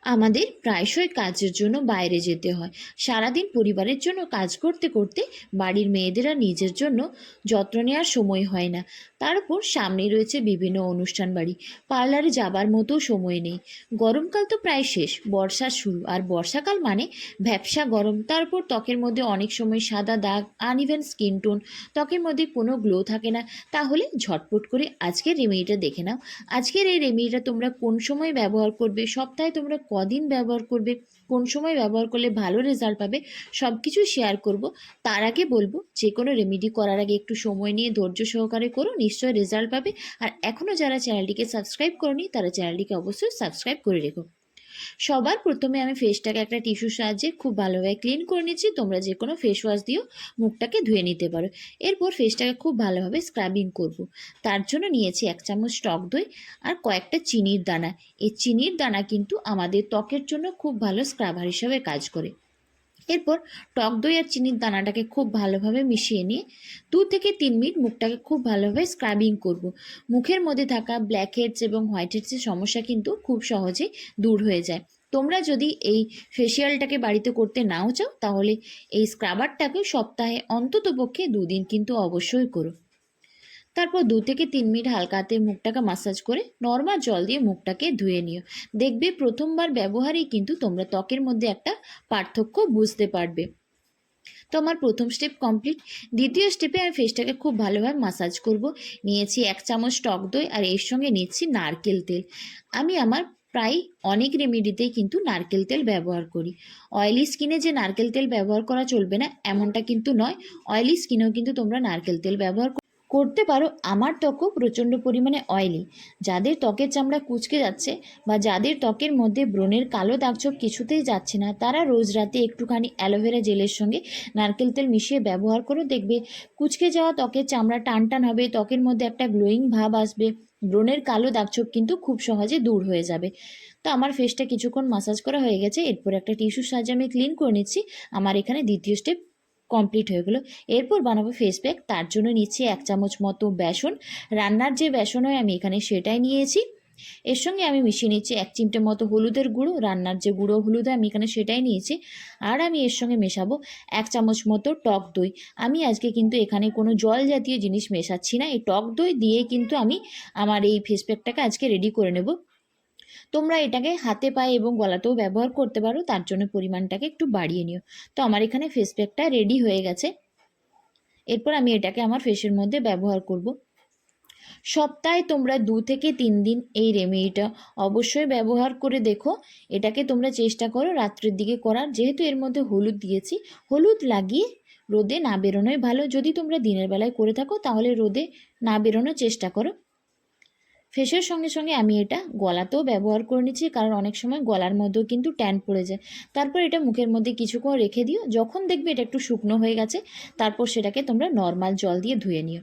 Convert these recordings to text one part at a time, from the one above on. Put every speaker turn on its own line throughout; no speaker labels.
আমাদের প্রায়শই কাজের জন্য বাইরে যেতে হয়। সারাদিন পরিবারের জন্য কাজ করতে করতে বাড়ির মেয়েদের আর নিজের জন্য যত্ন নেওয়ার সময় হয় না। তার উপর সামনেই রয়েছে বিভিন্ন অনুষ্ঠান বাড়ি, পার্লারে যাবার মতো সময় নেই। গরমকাল তো প্রায় শেষ, বর্ষা শুরু, আর বর্ষাকাল মানে ভ্যাপসা গরম। তারপর ত্বকের মধ্যে অনেক সময় সাদা দাগ, আনইভেন স্কিন টোন, ত্বকের মধ্যে কোনো গ্লো থাকে না। তাহলে ঝটপট করে আজকের রেমেডিটা দেখে নাও। আজকের এই রেমেডিটা তোমরা কোন সময় ব্যবহার করবে, সপ্তাহে তোমরা কদিন ব্যবহার করবে, কোন সময় ব্যবহার করলে ভালো রেজাল্ট পাবে, সব কিছু শেয়ার করব। তার আগে বলবো, যে কোনো রেমেডি করার আগে একটু সময় নিয়ে ধৈর্য সহকারে করো, নিশ্চয়ই রেজাল্ট পাবে। আর এখনও যারা চ্যানেলটিকে সাবস্ক্রাইব করনি তারা চ্যানেলটিকে অবশ্যই সাবস্ক্রাইব করে রেখো। সবার প্রথমে আমি ফেসটাকে একটা টিস্যুর সাহায্যে খুব ভালোভাবে ক্লিন করে নিচ্ছি। তোমরা যে কোনো ফেস ওয়াশ দিয়েও মুখটাকে ধুয়ে নিতে পারো। এরপর ফেসটাকে খুব ভালোভাবে স্ক্রাবিং করব। তার জন্য নিয়েছি 1 চামচ টক দই আর কয়েকটা চিনির দানা। এই চিনির দানা কিন্তু আমাদের ত্বকের জন্য খুব ভালো স্ক্রাবার হিসেবে কাজ করে। এরপর টক দই আর চিনির দানাটাকে খুব ভালোভাবে মিশিয়ে নিয়ে 2 থেকে 3 মিনিট মুখটাকে খুব ভালোভাবে স্ক্রাবিং করব। মুখের মধ্যে থাকা ব্ল্যাক হেডস এবং হোয়াইট হেডসের সমস্যা কিন্তু খুব সহজেই দূর হয়ে যায়। তোমরা যদি এই ফেসিয়ালটাকে বাড়িতে করতে নাও চাও, তাহলে এই স্ক্রাবারটাকে সপ্তাহে অন্ততপক্ষে 2 দিন কিন্তু অবশ্যই করো। তারপর 2 থেকে 3 মিনিট হালকা হাতে মুখটাকে মাসাজ করে নর্মাল জল দিয়ে মুখটাকে ধুয়ে নিও। দেখবে প্রথমবার ব্যবহারেই কিন্তু তোমরা ত্বকের মধ্যে একটা পার্থক্য বুঝতে পারবে। তো আমার প্রথম স্টেপ কমপ্লিট। দ্বিতীয় স্টেপে আমি ফেসটাকে খুব ভালোভাবে মাসাজ করব। নিয়েছি 1 চামচ টক দই আর এর সঙ্গে নিচ্ছি নারকেল তেল। আমি আমার প্রায় অনেক রেমেডিতেই কিন্তু নারকেল তেল ব্যবহার করি। অয়েলি স্কিনে যে নারকেল তেল ব্যবহার করা চলবে না এমনটা কিন্তু নয়। অয়েলি স্কিনেও কিন্তু তোমরা নারকেল তেল ব্যবহার করতে পারো। আমার ত্বকও প্রচণ্ড পরিমাণে অয়েলি। যাদের ত্বকের চামড়া কুঁচকে যাচ্ছে বা যাদের ত্বকের মধ্যে ব্রণের কালো দাগছোপ কিছুতেই যাচ্ছে না, তারা রোজ রাতে একটুখানি অ্যালোভেরা জেলের সঙ্গে নারকেল তেল মিশিয়ে ব্যবহার করো। দেখবে কুঁচকে যাওয়া ত্বকের চামড়া টান টান হবে, ত্বকের মধ্যে একটা গ্লোয়িং ভাব আসবে, ব্রণের কালো দাগছোপ কিন্তু খুব সহজে দূর হয়ে যাবে। তো আমার ফেসটা কিছুক্ষণ মাসাজ করা হয়ে গেছে। এরপর একটা টিস্যুর সাহায্যে আমি ক্লিন করে নিচ্ছি। আমার এখানে দ্বিতীয় স্টেপ কমপ্লিট হয়ে গেলো। এরপর বানাবো ফেস প্যাক। তার জন্য নিচ্ছি 1 চামচ মতো বেসন। রান্নার যে বেসন হয় আমি এখানে সেটাই নিয়েছি। এর সঙ্গে আমি মিশিয়ে নিচ্ছি 1 চিমটে মতো হলুদের গুঁড়ো। রান্নার যে গুঁড়ো হলুদ হয় আমি এখানে সেটাই নিয়েছি। আর আমি এর সঙ্গে মেশাবো 1 চামচ মতো টক দই। আমি আজকে কিন্তু এখানে কোনো জল জাতীয় জিনিস মেশাচ্ছি না। এই টক দই দিয়ে কিন্তু আমি আমার এই ফেস প্যাকটাকে আজকে রেডি করে নেব। তোমরা এটাকে হাতে পায়ে এবং গলাতেও ব্যবহার করতে পারো, তার জন্য পরিমাণটাকে একটু বাড়িয়ে নিও। তো আমার এখানে ফেস প্যাকটা রেডি হয়ে গেছে। এরপর আমি এটাকে আমার ফেসের মধ্যে ব্যবহার করব। সপ্তাহে তোমরা 2 থেকে 3 দিন এই রেমেডিটা অবশ্যই ব্যবহার করে দেখো। এটাকে তোমরা চেষ্টা করো রাত্রের দিকে করার। যেহেতু এর মধ্যে হলুদ দিয়েছি, হলুদ লাগিয়ে রোদে না বেরোনোই ভালো। যদি তোমরা দিনের বেলায় করে থাকো তাহলে রোদে না বেরোনোর চেষ্টা করো। ফেসের সঙ্গে সঙ্গে আমি এটা গলাতেও ব্যবহার করে নিচ্ছি, কারণ অনেক সময় গলার মধ্যেও কিন্তু ট্যান পড়ে যায়। তারপর এটা মুখের মধ্যে কিছুক্ষণ রেখে দিও। যখন দেখবে এটা একটু শুকনো হয়ে গেছে, তারপর সেটাকে তোমরা নর্মাল জল দিয়ে ধুয়ে নিও।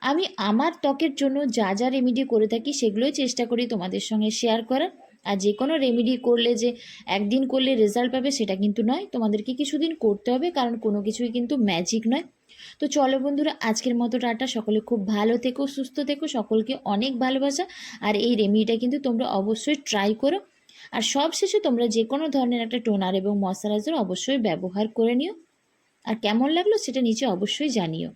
আমি আমার ত্বকের জন্য যা যা রেমেডি করে থাকি সেগুলোই চেষ্টা করি তোমাদের সঙ্গে শেয়ার করার। আর যে কোনো রেমেডি করলে যে একদিন করলে রেজাল্ট পাবে সেটা কিন্তু নয়, তোমাদেরকে কিছুদিন করতে হবে, কারণ কোনো কিছুই কিন্তু ম্যাজিক নয়। তো চলো বন্ধুরা, আজকের মতো টাটা। সকলে খুব ভালো থেকো, সুস্থ থেকো, সকলকে অনেক ভালোবাসা। আর এই রেমেডিটা কিন্তু তোমরা অবশ্যই ট্রাই করো। আর সব শেষে তোমরা যে কোনো ধরনের একটা টোনার এবং ময়শ্চারাইজার অবশ্যই ব্যবহার করে নিও। আর কেমন লাগলো সেটা নিচে অবশ্যই জানিও।